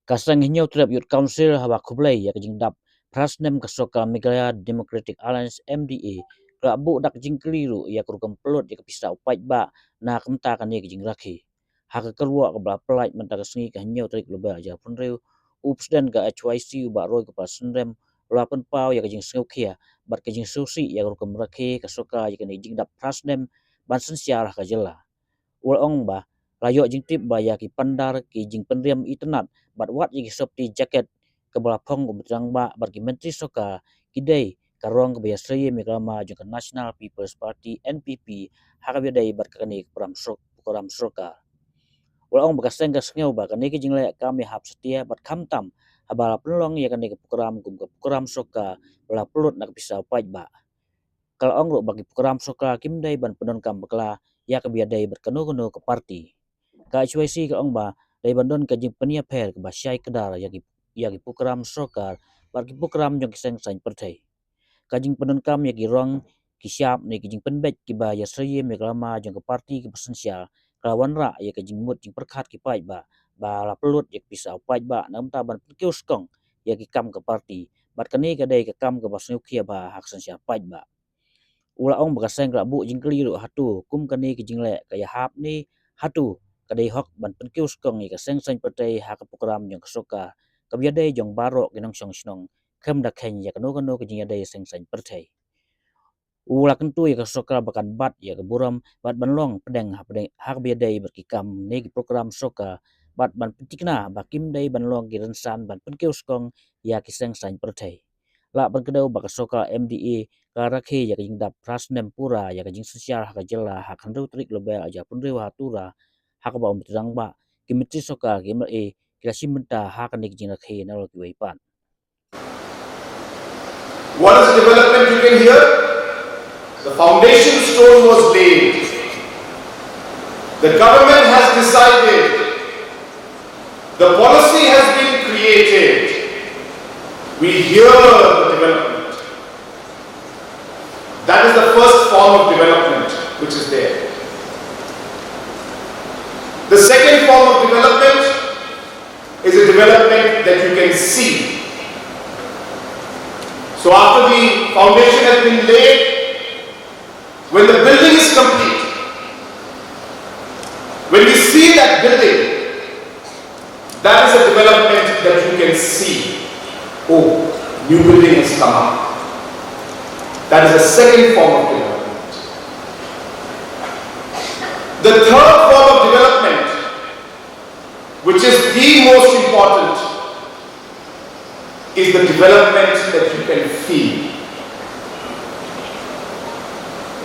Kasang hinyo trap youth council hawa kublai ya kajing dap prasnem kasoka Meghalaya Democratic Alliance MDA rabu dak jing keliru ya kurukam pelot ya kapisa Paidbah na kemta kan ya kajing Rakhe haka kerwa ke bla pelait mentaka sengi ka hinyo trik global ja punreu ups dan ga HYC ba roy ke Pynriam lapan pau ya kajing sengukia bat kajing susi ya kurukam Rakhe kasoka ya kajing dap prasnem bansen siarah ka jela ul ong ba layo jing tip ba ya ki Pandal ki jing Pynriam itnat bat wat ki Sopti Jaket ke bala phong kumtrang ba bat ki menteri soka kidai karong ke Iasyriem mikrama jung National People's Party NPP haka bidai bat kani program soka ul ong ba kaseng kasngeu ba kani ki jing le kami hap setia bat kamtam habala pelong ya kani ke program soka bala pelut nak pisau Paidbah kalau ong bagi program soka kimdai ban penon kam bakla ya ke biadai berkenu-kenu ke parti ka HYC ka ong ba dai bandon ka jing penia per ke basyai kedar ya gi program sokar bagi program jong kiseng sain pertai ka jing penon kam ya gi rong ki syap ne ki jing penbet ki ba ya seye me lama jong ke parti ki presensial kawan ra ya ke jing mut jing perkhat ki Paidbah ba la pelut ya pisau Paidbah nam ta ban kius kong ya ki kam ke parti bat kani ka dai ke kam ke basnu kia ba hak sensia Paidbah ula ong bakaseng rabu jing keliru hatu kum kani ki jing le kaya hap ni hatu kadai hok ban penkius kong ni kaseng sain pertai hak program jong kesoka kabiadai jong barok ginong song snong kem da ken ya kano ki jing adai seng sain pertai ula kentu ya kesoka bakan bat ya keburam bat banlong pedeng hak biadai berkikam ni ki program soka bat ban pentikna bakim dai banlong ki rensan ban penkius kong ya kiseng sain pertai la berkedau bakasoka MDA ka Rakhe ya kajing dap prasnem pura ya kajing sosial haka jela hak handau trik global aja punreu hatura haka ba umtrang ba kimitri soka gimel kila simenta haka ni kajing Rakhe na lo kiwaipan. What is the development you can hear? The foundation stone was laid. The government has decided. The policy has been created. We hear the development. That is the first form of development which is there. The second form of development is a development that you can see. So after the foundation has been laid, when the building is complete, when we see that building, that is a development that you can see. Oh, new building has come up. That is the second form of development. The third form of development, which is the most important, is the development that you can feel.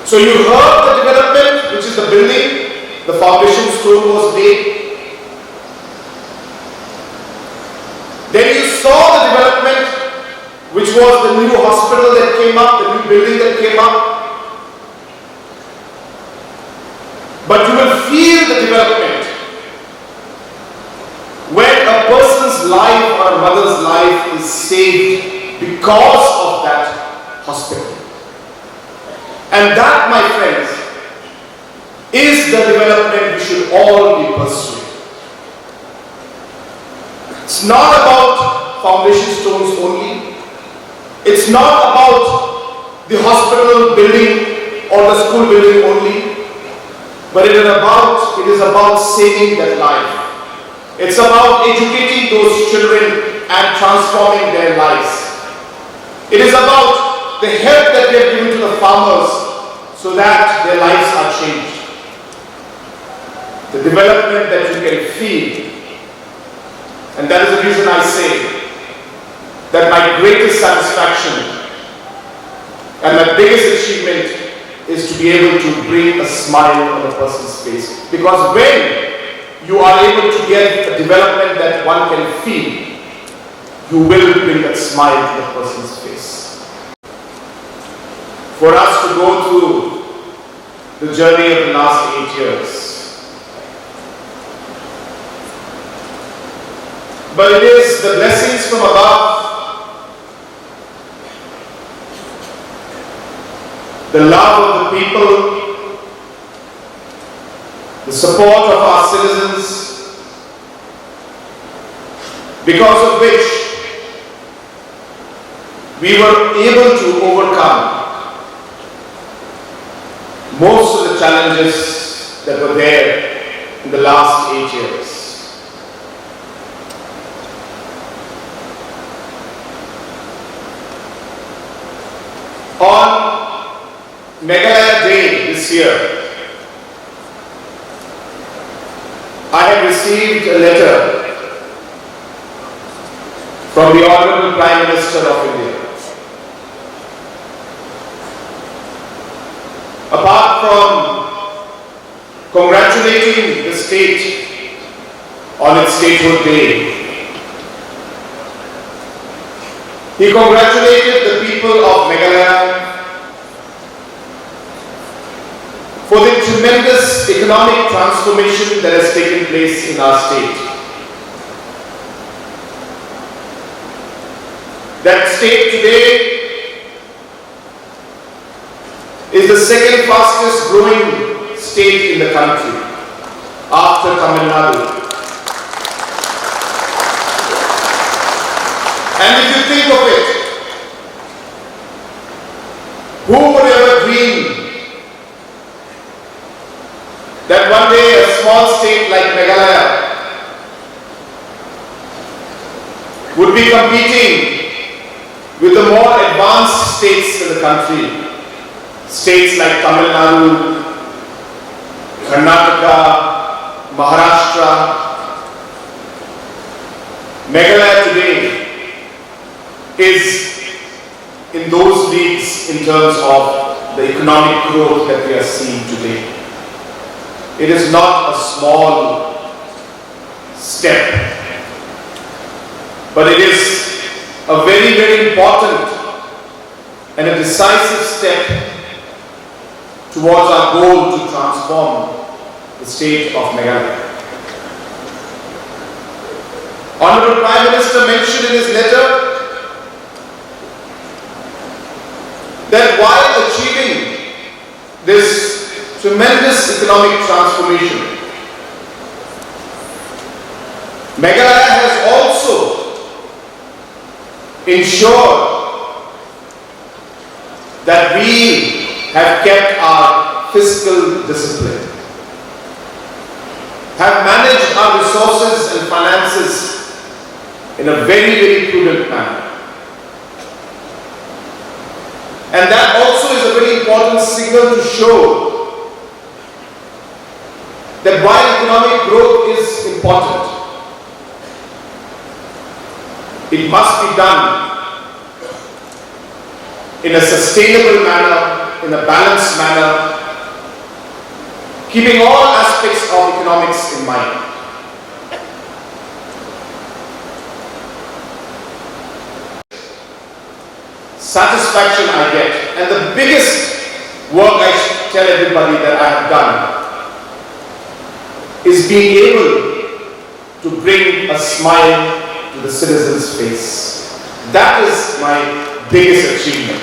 So you heard the development, which is the building, the foundation stone was laid. Then you saw the development, which was the new hospital that came up, the new building that came up. But you will feel the development when a person's life or a mother's life is saved because of that hospital. And that, my friends, is the development we should all be pursuing. It's not about foundation stones only. It's not about the hospital building or the school building only, but it is about saving that life. It's about educating those children and transforming their lives. It is about the help that we have given to the farmers so that their lives are changed. The development that you can feel. And that is the reason I say that my greatest satisfaction and my biggest achievement is to be able to bring a smile on a person's face. Because when you are able to get a development that one can feel, you will bring that smile to the person's face. For us to go through the journey of the last 8 years, but it is the blessings from above, the love of the people, the support of our citizens, because of which we were able to overcome most of the challenges that were there in the last 8 years. On Meghalaya Day this year, I have received a letter from the Honorable Prime Minister of India. Apart from congratulating the state on its statehood day, he congratulated the people of Meghalaya for the tremendous economic transformation that has taken place in our state. That state today is the second fastest growing state in the country after Tamil Nadu. And if you think of it, who would ever dream that one day a small state like Meghalaya would be competing with the more advanced states in the country, states like Tamil Nadu, Karnataka, Maharashtra. Meghalaya today is in those leagues in terms of the economic growth that we are seeing today. It is not a small step, but it is a very, very important and a decisive step towards our goal to transform the state of Meghalaya. Honorable Prime Minister mentioned in his letter that while achieving this tremendous economic transformation, Meghalaya has also ensured that we have kept our fiscal discipline, have managed our resources and finances in a very, very prudent manner. And that also is a very important signal to show that while economic growth is important, it must be done in a sustainable manner, in a balanced manner, keeping all aspects of economics in mind. Satisfaction I get, and the biggest work I tell everybody that I have done is being able to bring a smile to the citizen's face. That is my biggest achievement.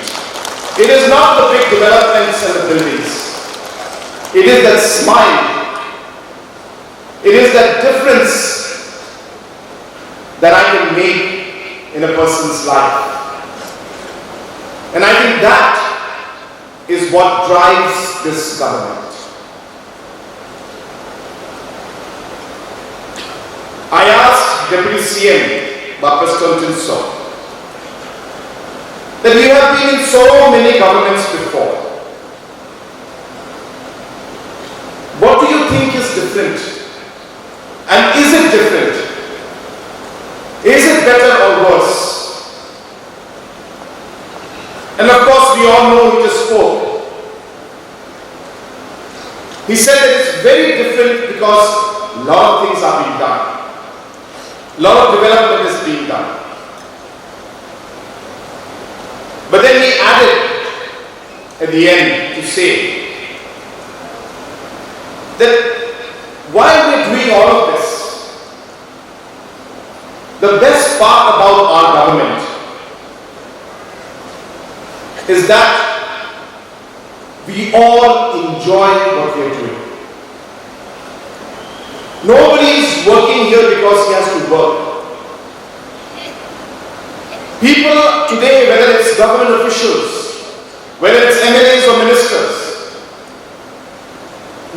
It is not the big developments and the buildings. It is that smile. It is that difference that I can make in a person's life. And I think that is what drives this government. I asked Deputy CM, Dr. Sopti, that you have been in so many governments before. What do you think is different? And is it different? Is it better or worse? And of course, we all know he just spoke. He said that it's very different because a lot of things are being done. A lot of development is being done. But then he added at the end to say that while we're doing all of this, the best part about our government is that we all enjoy what we are doing. Nobody is working here because he has to work. People today, whether it's government officials, whether it's MLAs or ministers,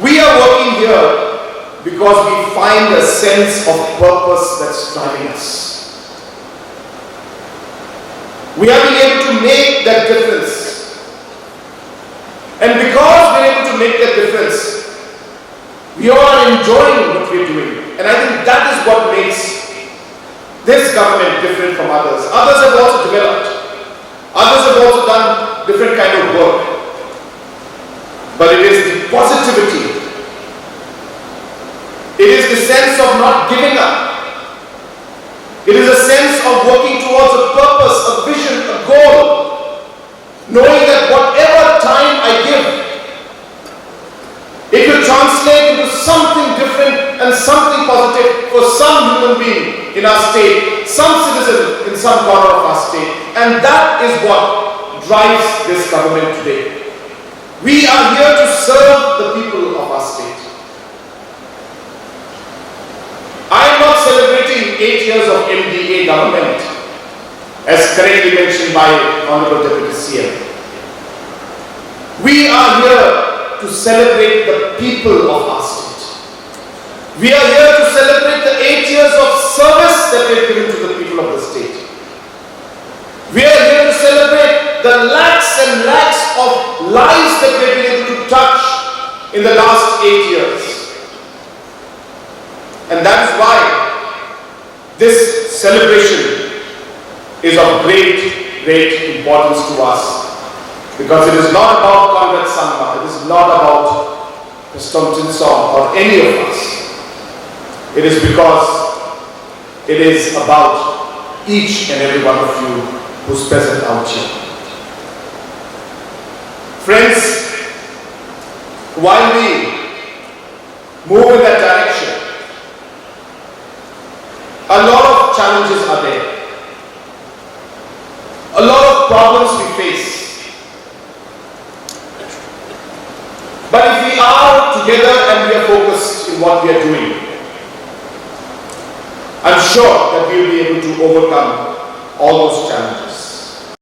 we are working here because we find a sense of purpose that's driving us. We have been able to make that difference. And because we're able to make that difference, we all are enjoying what we're doing. And I think that is what makes this government different from others. Others have also developed. Others have also done different kind of work. But it is the positivity. It is the sense of not giving up. It is a sense of working towards a purpose, a vision, a goal. Knowing that whatever time I give, it will translate into something different and something positive for some human being in our state, some citizen in some corner of our state. And that is what drives this government today. We are here to serve the people of our state. I am not celebrating 8 years of MDA government, as correctly mentioned by Honorable Deputy CM. We are here to celebrate the people of our state. We are here to celebrate the 8 years of service that we have given to the people of the state. We are here to celebrate the lakhs and lakhs of lives that we have been able to touch in the last 8 years. And that is why this celebration is of great, great importance to us. Because it is not about Conrad Sangma, it is not about Mr. Tinsong or any of us. It is because it is about each and every one of you who's present out here. Friends, while we move in that direction, a lot of challenges are there. A lot of problems we face. But if we are together and we are focused in what we are doing, I'm sure that we will be able to overcome all those challenges.